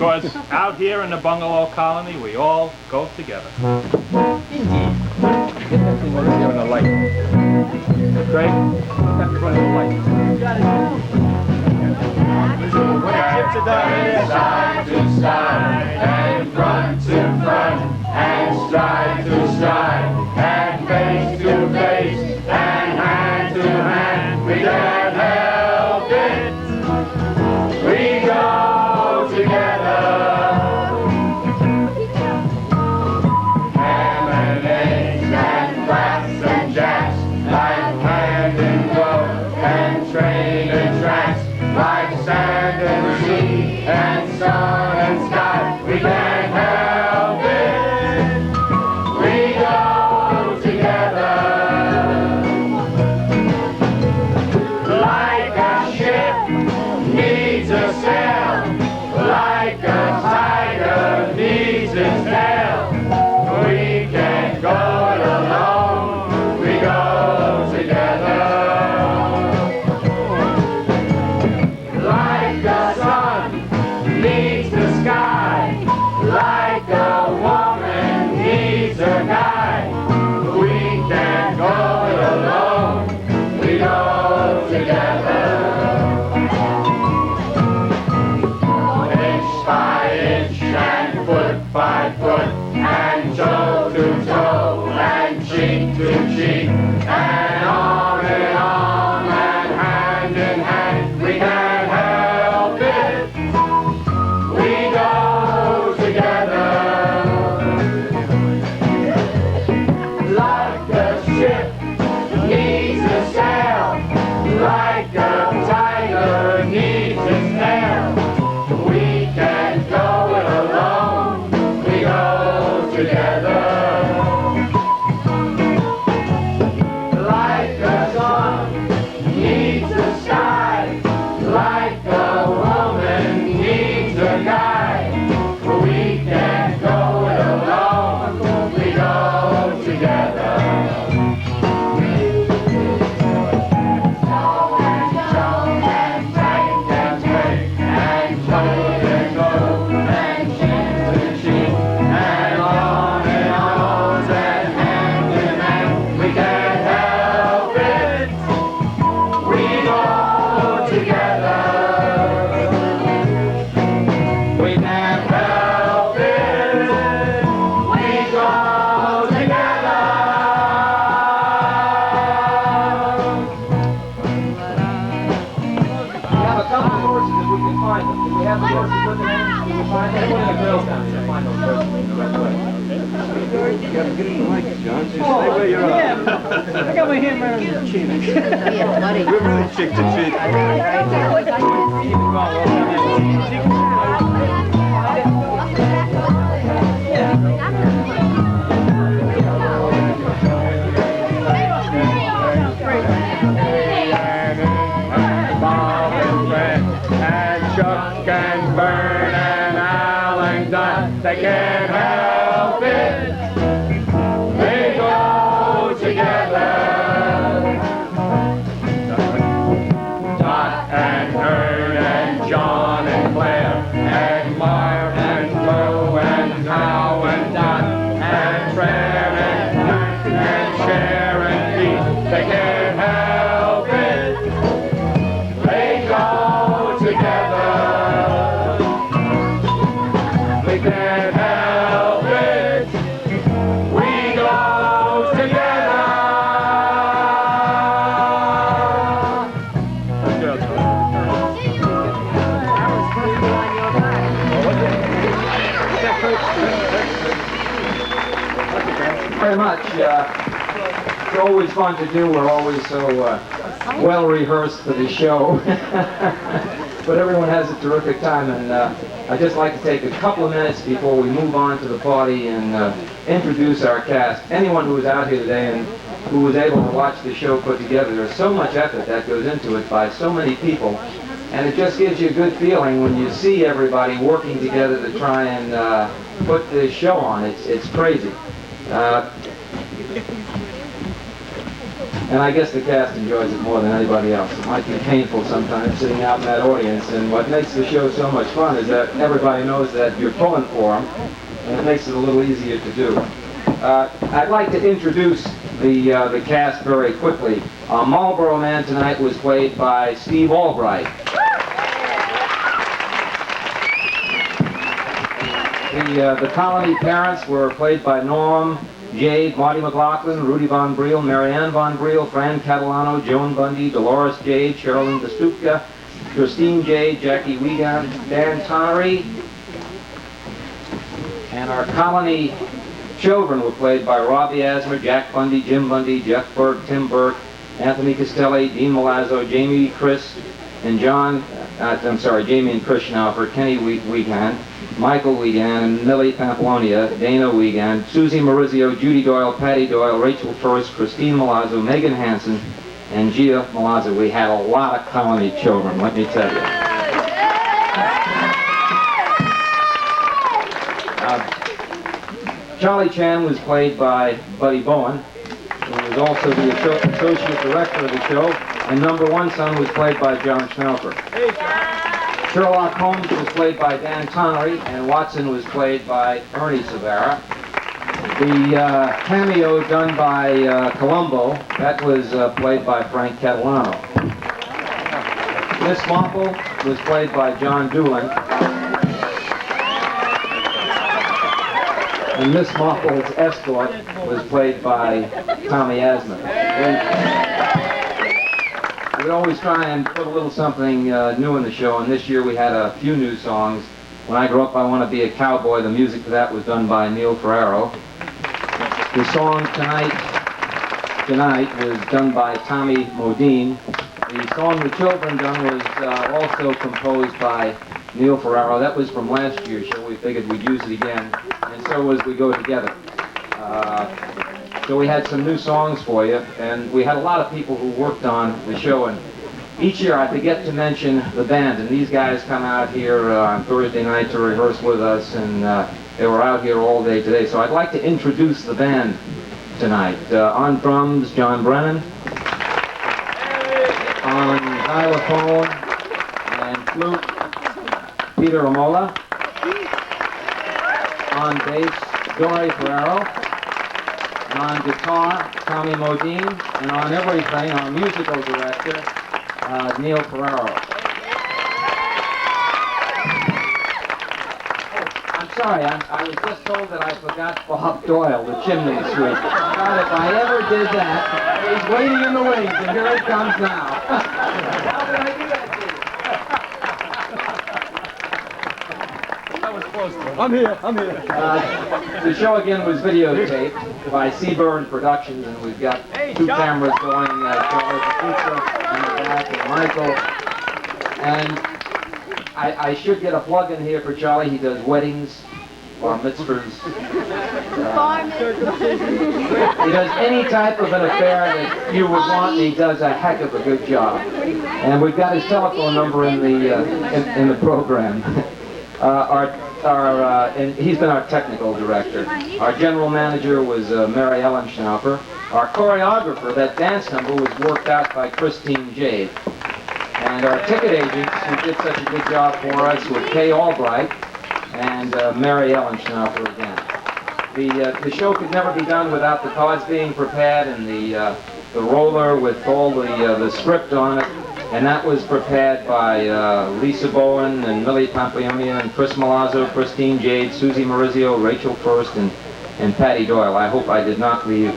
Because out here in the bungalow colony, we all go together. Indeed. Get that thing over there on the light. Craig, look at the front of the light. You got it. Side to side, and front to front, and stride to stride, and face to face, and hand to hand. We can't help it. We go together. Ham and eggs and flats and jacks, like hand in glove and train and tracks, like sand and sea and sun and sky. We can't help it. We go together. Like a ship needs a sail, like a tiger needs its tail. We can't go it alone. We go together. Like the sun needs the sky, like a woman needs a guy. We can't go it alone. We go together. Inch by inch and foot by foot, and toe to toe, and cheek to cheek, and arm in arm, and hand in hand. We can't help it. We go together. Like a ship needs a sail, like a tiger needs its tail. We can't go it alone. We go together. Like the sun needs the sky, like a woman needs a guy. We can't go it alone. We go together. Toe and toe and tank and tank, and toe to toe, and cheek to cheek, and arm in arms, and hand in hand. We can't help it. We go together. We can't help it. We go together. We have a couple of horses if we can find them. Do we have the horses with the names? Can we find them? One of the girls down there. Find those horses in the right way. You gotta get in the light, John. Stay Oh, where you're yeah. at. I got my hand right on your chin. We're really chick to chick. Bob and Fred, and Chuck and Vern, and Al and Don. They can't help it. They go together. Dot and Ern and John and Claire, and Marv and Mo and Howe and Dot, and Fred and Newt and Cher and Pete. They can't help it. They go together. We can't help it. We go together. Very much. It's always fun to do. We're always so well rehearsed for the show. But everyone has a terrific time, and I'd just like to take a couple of minutes before we move on to the party and introduce our cast. Anyone who was out here today and who was able to watch the show put together, there's so much effort that goes into it by so many people, and it just gives you a good feeling when you see everybody working together to try and put this show on. It's crazy. And I guess the cast enjoys it more than anybody else. It might be painful sometimes sitting out in that audience, and what makes the show so much fun is that everybody knows that you're pulling for them, and it makes it a little easier to do. I'd like to introduce the cast very quickly. Marlboro Man tonight was played by Steve Albright. The Colony parents were played by Norm, Jade, Marty McLaughlin, Rudy Von Briel, Marianne Von Briel, Fran Catalano, Joan Bundy, Dolores Jade, Sherilyn Destupka, Christine Jade, Jackie Wiegand, Dan Tonnery, and our Colony children were played by Robbie Asmer, Jack Bundy, Jim Bundy, Jeff Burke, Tim Burke, Anthony Costelli, Dean Malazzo, Jamie Chris, and Jamie and Chris Schnaufer, Kenny Wiegand, Michael Wiegand, and Millie Pamplonia, Dana Wiegand, Susie Maurizio, Judy Doyle, Patty Doyle, Rachel First, Christine Malazzo, Megan Hansen, and Gia Malazzo. We had a lot of Colony children, let me tell you. Charlie Chan was played by Buddy Bowen, who was also the associate director of the show, and number one son was played by John Schnaufer. Sherlock Holmes was played by Dan Tonnery, and Watson was played by Ernie Severa. The cameo done by Columbo, that was played by Frank Catalano. Miss Mopple was played by John Doolin. And Miss Mopple's escort was played by Tommy Asman. We always try and put a little something new in the show, and this year we had a few new songs. When I Grow Up I Want to Be a Cowboy, the music for that was done by Neil Ferraro. The song Tonight was done by Tommy Modine. The song The Children done was also composed by Neil Ferraro. That was from last year's show. We figured we'd use it again, and so as we go together. So we had some new songs for you, and we had a lot of people who worked on the show, and each year I forget to mention the band, and these guys come out here on Thursday night to rehearse with us, and they were out here all day today. So I'd like to introduce the band tonight. On drums, John Brennan. On xylophone and flute, Peter Amola. On bass, Dory Ferraro. On guitar, Tommy Modine, and on everything, our musical director, Neil Ferraro. I'm sorry, I was just told that I forgot Bob Doyle, the chimney sweep. God, if I ever did that, he's waiting in the wings, and here it comes now. How did I do that to you? I'm here. The show again was videotaped by Seaburn Productions, and we've got two cameras going, Charlie Patrizio in the back, and Michael. And I should get a plug in here for Charlie. He does weddings, bar mitzvahs. He does any type of an affair that you would want, and he does a heck of a good job. And we've got his telephone number in the program. And he's been our technical director. Our general manager was Mary Ellen Schnaufer. Our choreographer, that dance number, was worked out by Christine Jade. And our ticket agents, who did such a good job for us, were Kay Albright and Mary Ellen Schnaufer again. The show could never be done without the cards being prepared and the roller with all the script on it. And that was prepared by Lisa Bowen and Millie Pamplonia and Chris Malazzo, Christine Jade, Susie Maurizio, Rachel First, and Patty Doyle. I hope I did not leave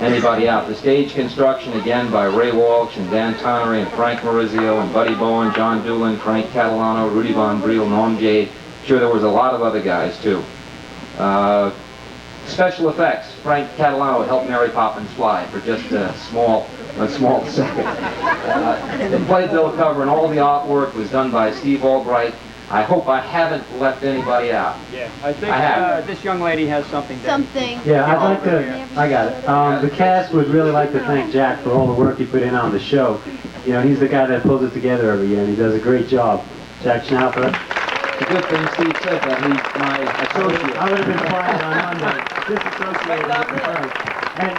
anybody out. The stage construction, again, by Ray Walsh and Dan Tonnery and Frank Maurizio and Buddy Bowen, John Doolin, Frank Catalano, Rudy Von Briel, Norm Jade. Sure, there was a lot of other guys, too. Special effects, Frank Catalano helped Mary Poppins fly for just a small second. The playbill cover and all the artwork was done by Steve Albright. I hope I haven't left anybody out. Yeah, I think this young lady has something there. Yeah, I'd like to, I got it. The cast would really like to thank Jack for all the work he put in on the show. You know, he's the guy that pulls it together every year, and he does a great job. Jack Schnaufer. It's a good thing Steve said that. He's my associate. I would have been quiet on Monday. Disassociated with the first. And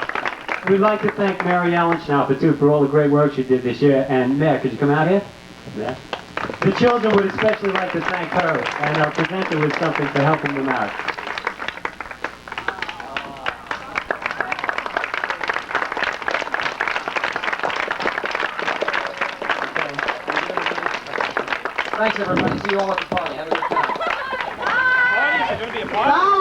we'd like to thank Mary Ellen Schnaufer, too, for all the great work she did this year. And Mayor, could you come out here? Yeah. The children would especially like to thank her, and I'll present her with something for helping them out. Thanks, everybody. See you all at the party. Have a good time. Audience, is going to be a party?